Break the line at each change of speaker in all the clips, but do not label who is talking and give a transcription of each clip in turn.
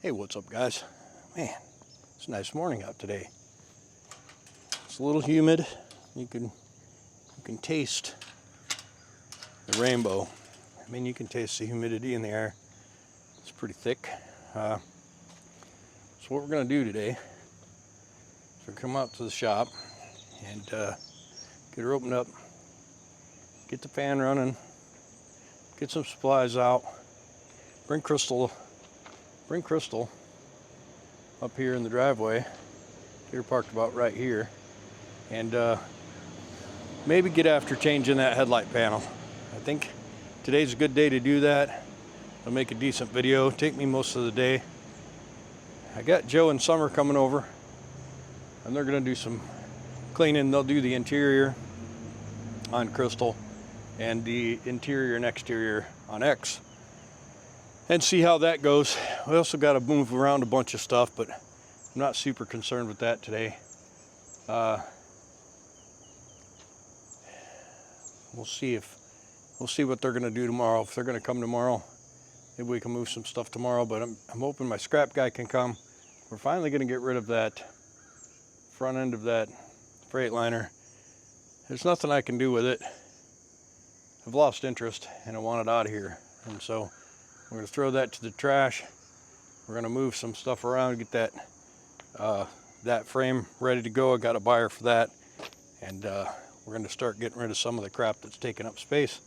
Hey, what's up, guys? Man, it's a nice morning out today. It's a little humid. You can taste the rainbow. I mean, you can taste the humidity in the air. It's pretty thick. So what we're gonna do today is we're come out to the shop and get her opened up, get the fan running, get some supplies out, bring Crystal up here in the driveway, get her parked about right here, and maybe get after changing that headlight panel. I think today's a good day to do that. I'll make a decent video. Take me most of the day. I got Joe and Summer coming over, and they're gonna do some cleaning. They'll do the interior on Crystal and the interior and exterior on X, and see how that goes. We also got to move around a bunch of stuff, but I'm not super concerned with that today. We'll see what they're gonna do tomorrow. If they're gonna come tomorrow, maybe we can move some stuff tomorrow, but I'm hoping my scrap guy can come. We're finally gonna get rid of that front end of that Freightliner. There's nothing I can do with it. I've lost interest and I want it out of here. And so we're gonna throw that to the trash. We're gonna move some stuff around, get that frame ready to go. I got a buyer for that. And we're gonna start getting rid of some of the crap that's taking up space.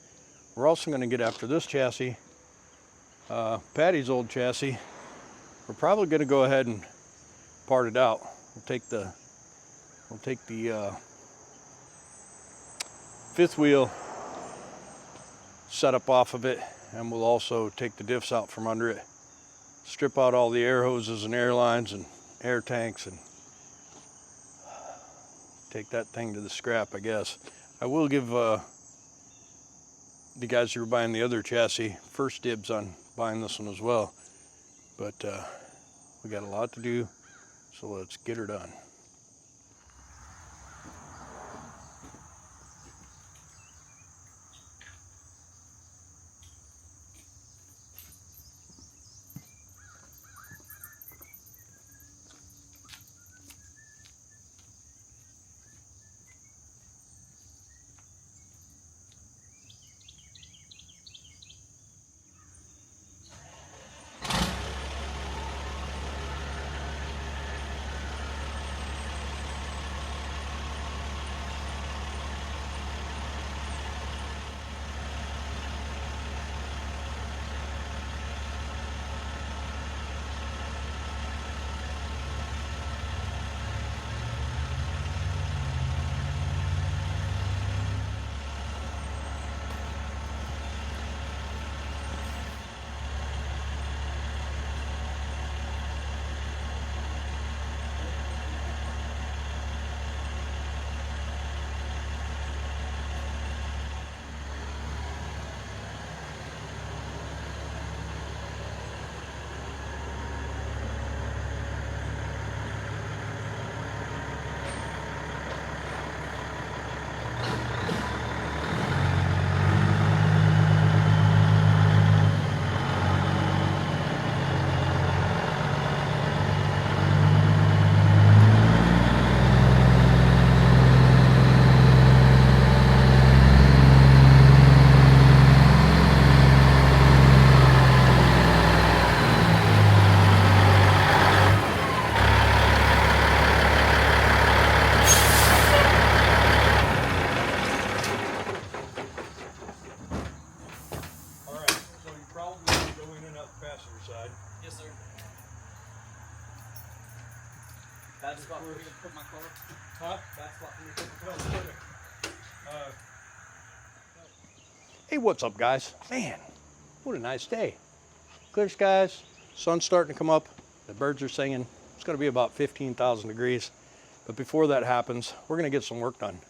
We're also gonna get after this chassis, Patty's old chassis. We're probably gonna go ahead and part it out. We'll take the fifth wheel setup off of it, and we'll also take the diffs out from under it, strip out all the air hoses and air lines and air tanks, and take that thing to the scrap, I guess. I will give the guys who are buying the other chassis first dibs on buying this one as well, but we got a lot to do, so let's get her done.
Bad spot for me to put my car.
Huh?
Bad spot for me to put my car.
Hey, what's up, guys? Man, what a nice day. Clear skies, sun's starting to come up, the birds are singing. It's gonna be about 15,000 degrees. But before that happens, we're gonna get some work done. I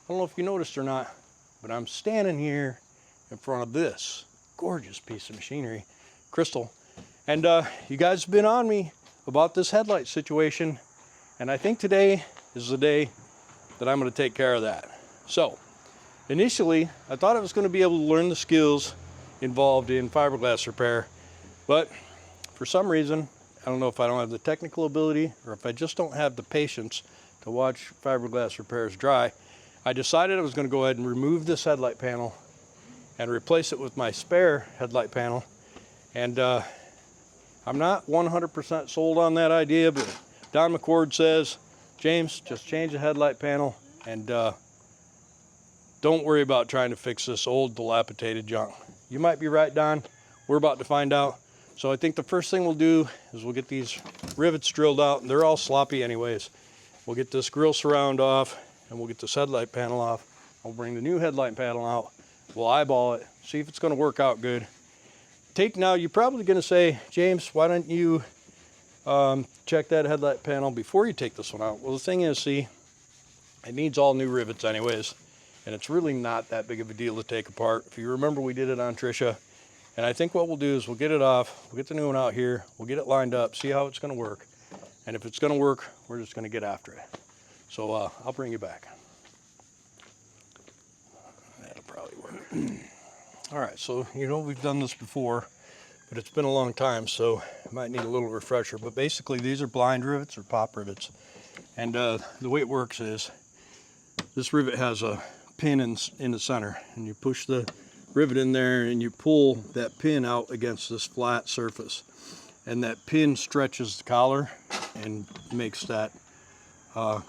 don't know if you noticed or not, but I'm standing here in front of this gorgeous piece of machinery, Crystal. And you guys have been on me about this headlight situation. And I think today is the day that I'm going to take care of that. So initially, I thought I was going to be able to learn the skills involved in fiberglass repair, but for some reason, I don't know if I don't have the technical ability or if I just don't have the patience to watch fiberglass repairs dry. I decided I was going to go ahead and remove this headlight panel and replace it with my spare headlight panel. And I'm not 100% sold on that idea, but Don McCord says, James, just change the headlight panel and don't worry about trying to fix this old dilapidated junk. You might be right, Don. We're about to find out. So I think the first thing we'll do is we'll get these rivets drilled out, and they're all sloppy anyways. We'll get this grill surround off, and we'll get this headlight panel off. We'll bring the new headlight panel out. We'll eyeball it, see if it's going to work out good. Now you're probably going to say, James, why don't you check that headlight panel before you take this one out? Well, the thing is, see, it needs all new rivets anyways, and it's really not that big of a deal to take apart. If you remember, we did it on Tricia, and I think what we'll do is we'll get it off, we'll get the new one out here, we'll get it lined up, see how it's going to work, and if it's going to work, we're just going to get after it. So I'll bring you back. That'll probably work. All right, so you know we've done this before, but it's been a long time, so it might need a little refresher. But basically, these are blind rivets or pop rivets, and the way it works is this rivet has a pin in the center, and you push the rivet in there and you pull that pin out against this flat surface, and that pin stretches the collar and makes that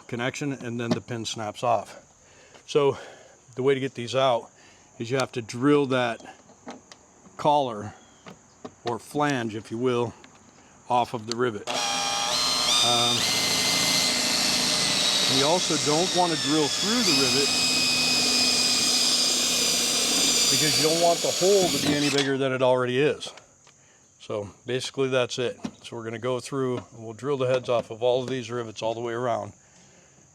connection, and then the pin snaps off. So the way to get these out is you have to drill that collar or flange, if you will, off of the rivet. You also don't want to drill through the rivet because you don't want the hole to be any bigger than it already is. So basically that's it. So we're going to go through and we'll drill the heads off of all of these rivets all the way around.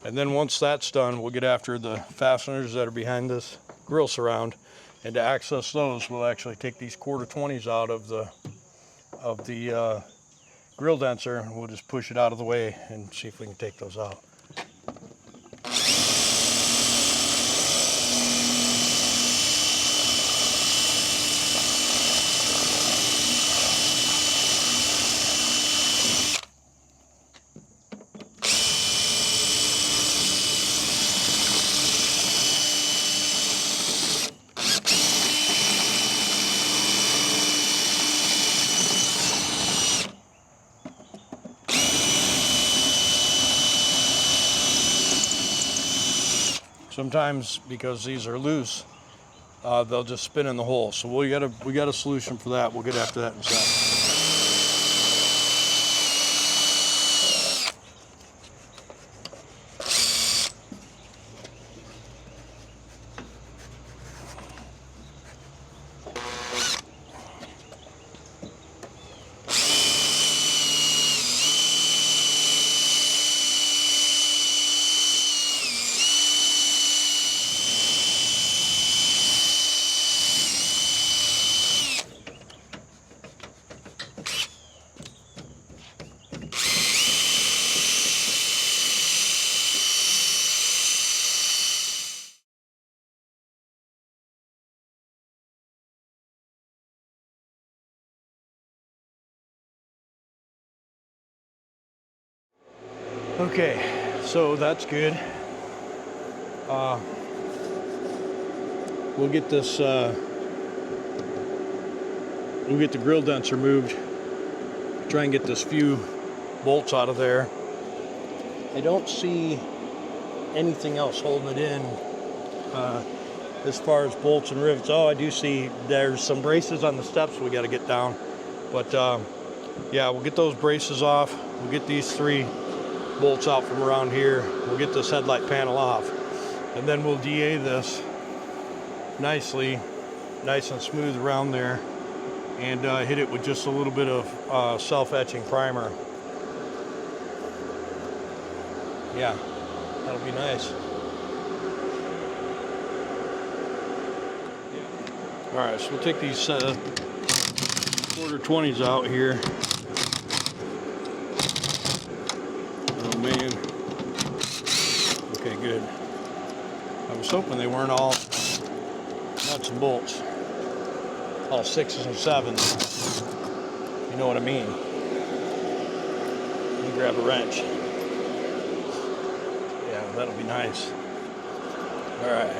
And then once that's done, we'll get after the fasteners that are behind this grill surround. And to access those, we'll actually take these 1/4-20s out of the grill denser, and we'll just push it out of the way and see if we can take those out. Sometimes, because these are loose, they'll just spin in the hole. So we got a solution for that. We'll get after that in a second. Okay, so that's good. We'll get this, we'll get the grill denser moved. Try and get this few bolts out of there. I don't see anything else holding it in as far as bolts and rivets. Oh, I do see there's some braces on the steps we got to get down. But yeah, we'll get those braces off. We'll get these 3 bolts out from around here. We'll get this headlight panel off, and then we'll DA this nicely, nice and smooth around there, and hit it with just a little bit of self-etching primer. Yeah, that'll be nice. All right, so we'll take these 1/4-20s out here. Oh man. Okay, good. I was hoping they weren't all nuts and bolts, all 6s and 7s. You know what I mean? and grab a wrench. Yeah, that'll be nice. All right.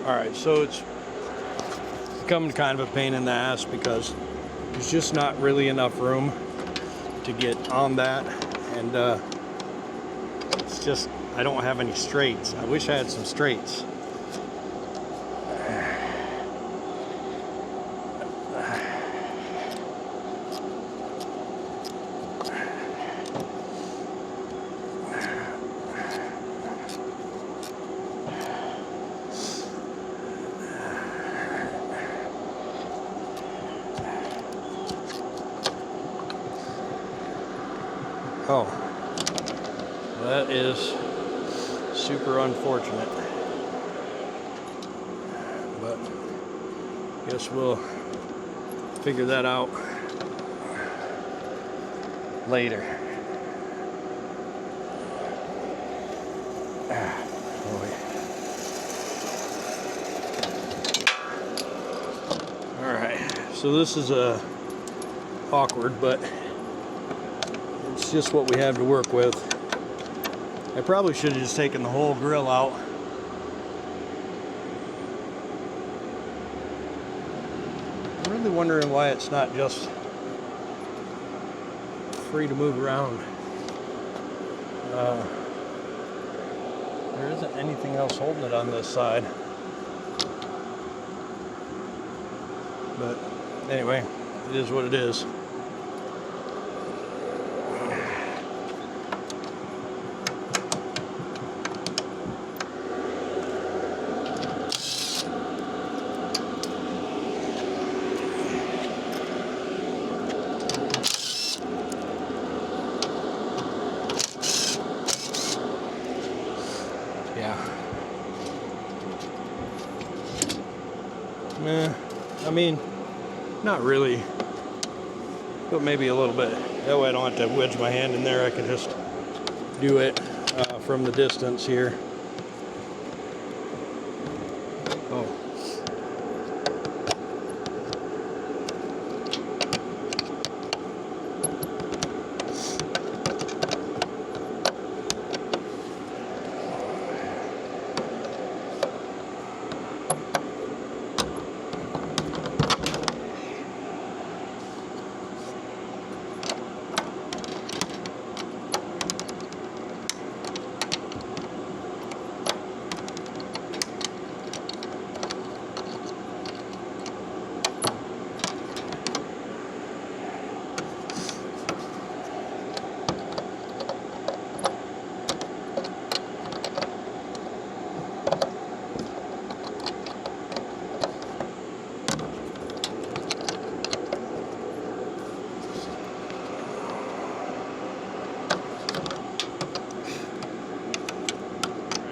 All right, so it's becoming kind of a pain in the ass because there's just not really enough room to get on that, and it's just, I don't have any straights. I wish I had some straights. Oh, that is super unfortunate, but I guess we'll figure that out later. Boy. All right, so this is awkward, but it's just what we have to work with. I probably should have just taken the whole grill out. I'm really wondering why it's not just free to move around. There isn't anything else holding it on this side. But anyway, it is what it is. I mean, not really, but maybe a little bit. That way I don't have to wedge my hand in there. I can just do it from the distance here. Oh.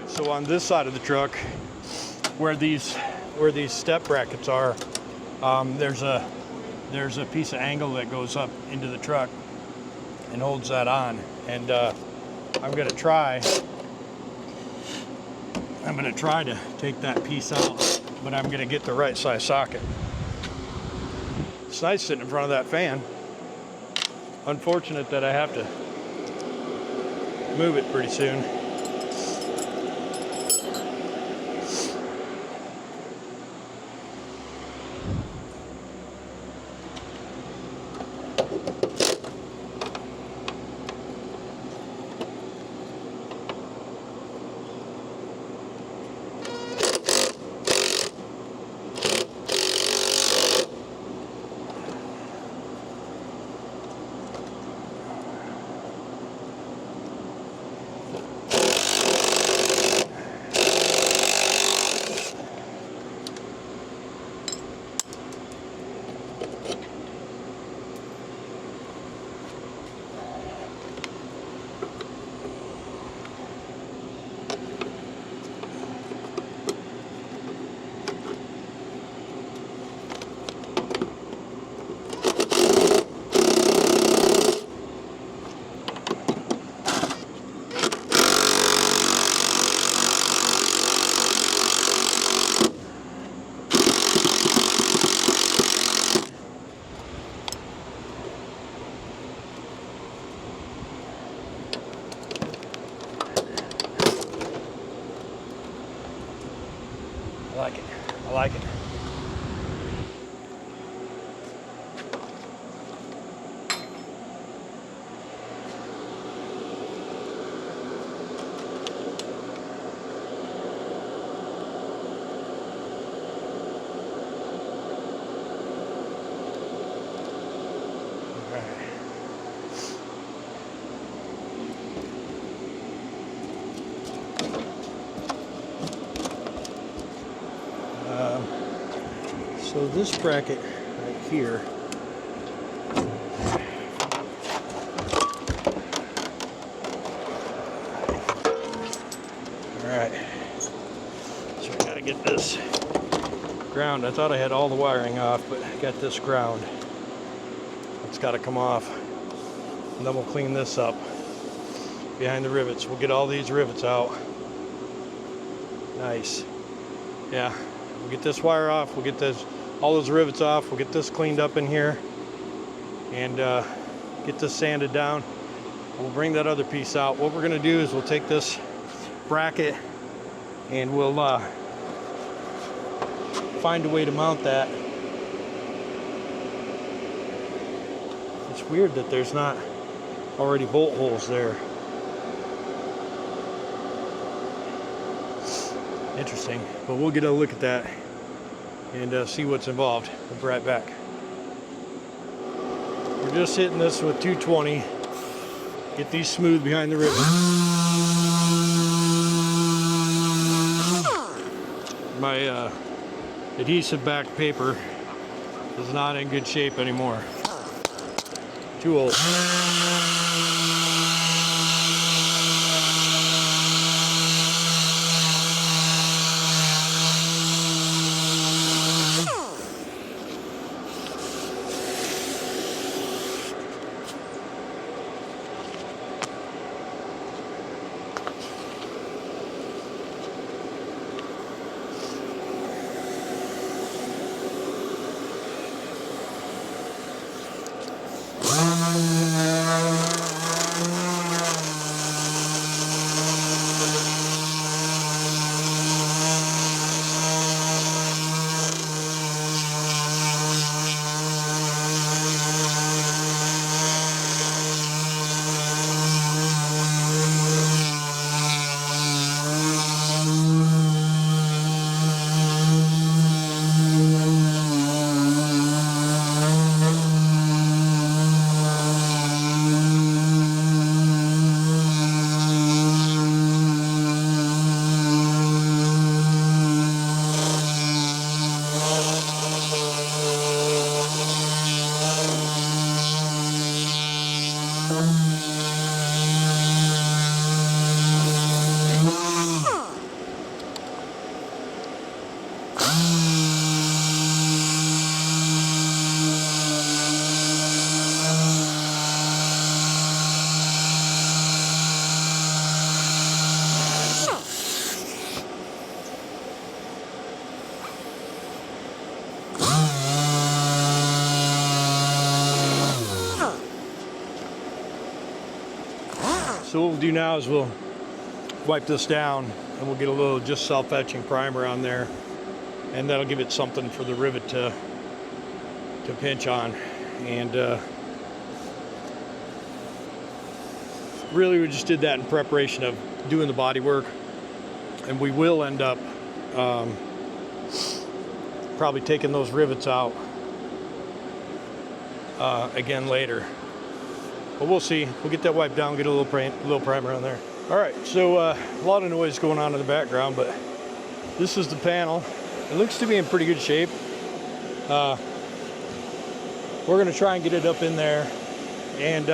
So on this side of the truck, where these step brackets are, there's a piece of angle that goes up into the truck and holds that on. And I'm gonna try to take that piece out, but I'm gonna get the right size socket. It's nice sitting in front of that fan. Unfortunate that I have to move it pretty soon. I like it. So this bracket right here, all right, so I gotta get this ground. I thought I had all the wiring off, but I got this ground. It's gotta come off, and then we'll clean this up behind the rivets. We'll get all these rivets out. Nice. Yeah, we'll get this wire off, we'll get all those rivets off, we'll get this cleaned up in here, and get this sanded down. We'll bring that other piece out. What we're gonna do is we'll take this bracket and we'll find a way to mount that. It's weird that there's not already bolt holes there. Interesting, but we'll get a look at that and see what's involved. We'll be right back. We're just hitting this with 220. Get these smooth behind the rivet. My adhesive back paper is not in good shape anymore. Too old. So what we'll do now is we'll wipe this down and we'll get a little just self-etching primer on there, and that'll give it something for the rivet to pinch on. And really we just did that in preparation of doing the body work, and we will end up probably taking those rivets out again later. But we'll see. We'll get that wiped down, get a little primer on there. All right, so a lot of noise going on in the background, but this is the panel. It looks to be in pretty good shape. We're gonna try and get it up in there, and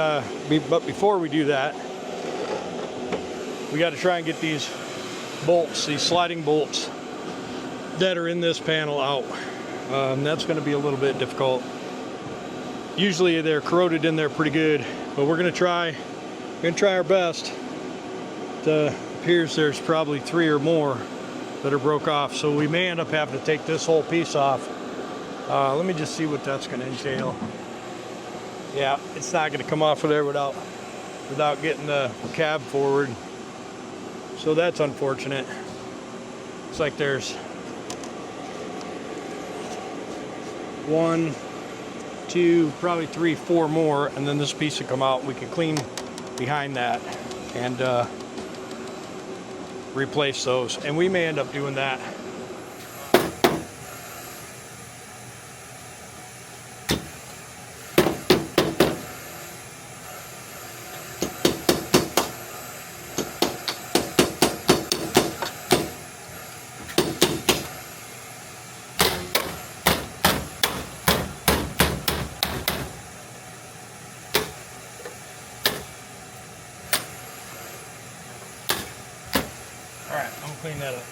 but before we do that, we got to try and get these bolts, these sliding bolts that are in this panel out. That's going to be a little bit difficult. Usually they're corroded in there pretty good, but we're going to try our best. It appears there's probably 3 or more that are broke off, so we may end up having to take this whole piece off. Let me just see what that's going to entail. Yeah, it's not going to come off of there without getting the cab forward, so that's unfortunate. Looks like there's 1, 2, probably 3, 4 more, and then this piece will come out. We can clean behind that and replace those, and we may end up doing that. All right, I'm gonna clean that up.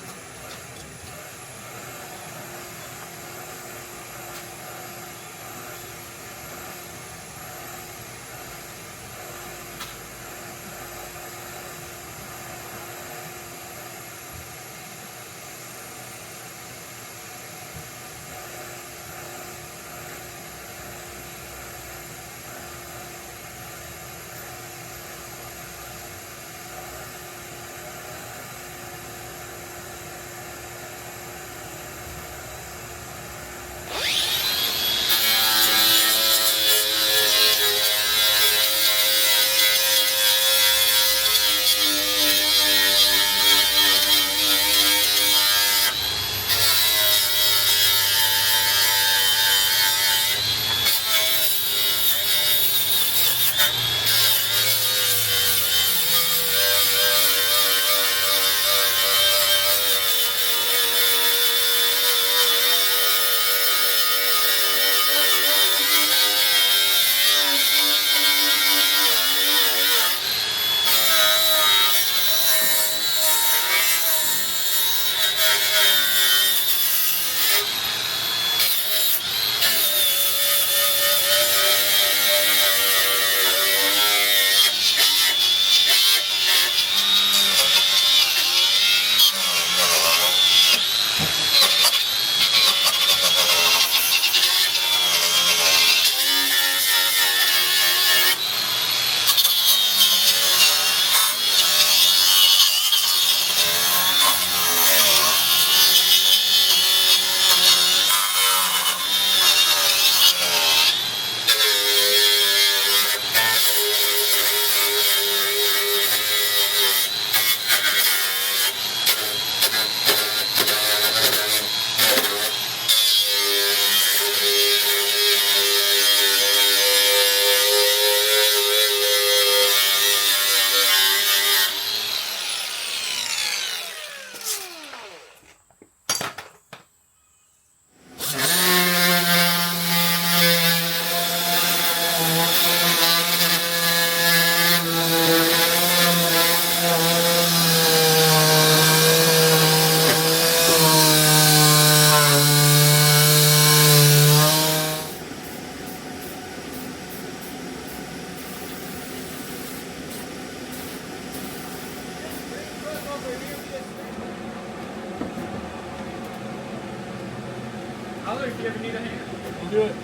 I'll if you ever need a hand.
We'll do it.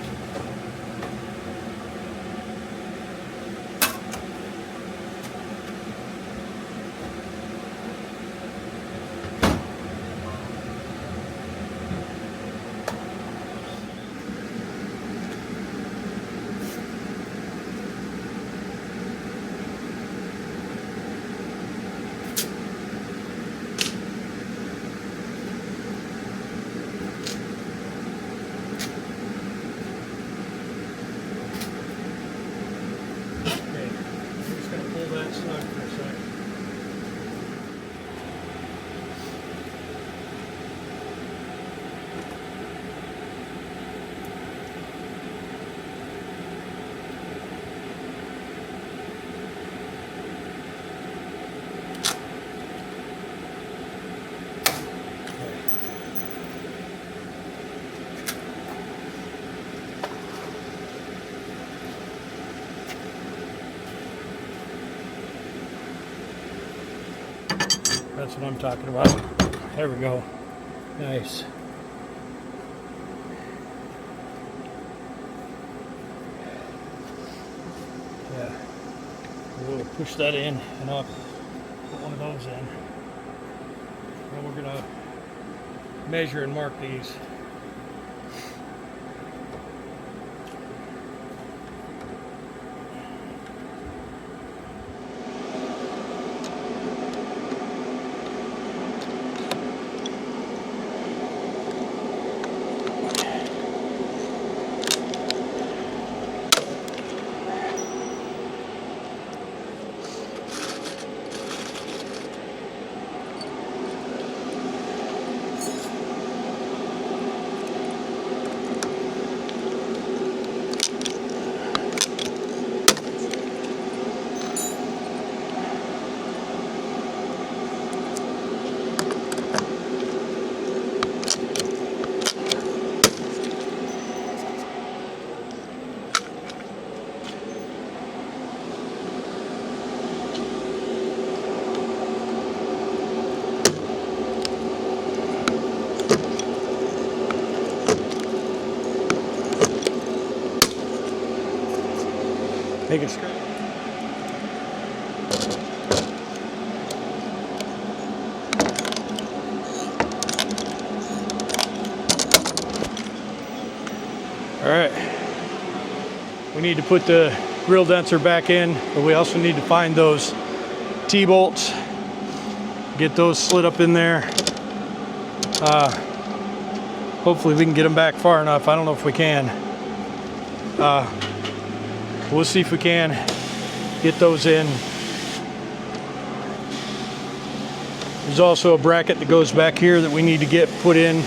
That's what I'm talking about. There we go. Nice. Yeah. We'll push that in and up. Put one of those in. And we're gonna measure and mark these. Take it straight. All right. We need to put the grill denter back in, but we also need to find those T-bolts, get those slid up in there. Hopefully we can get them back far enough. I don't know if we can. We'll see if we can get those in. There's also a bracket that goes back here that we need to get put in.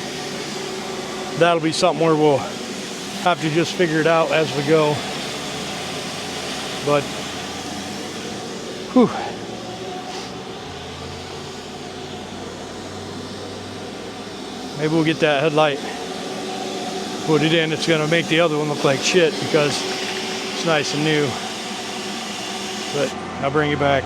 That'll be something where we'll have to just figure it out as we go. But, whew. Maybe we'll get that headlight, put it in. It's gonna make the other one look like shit because it's nice and new. But I'll bring you back.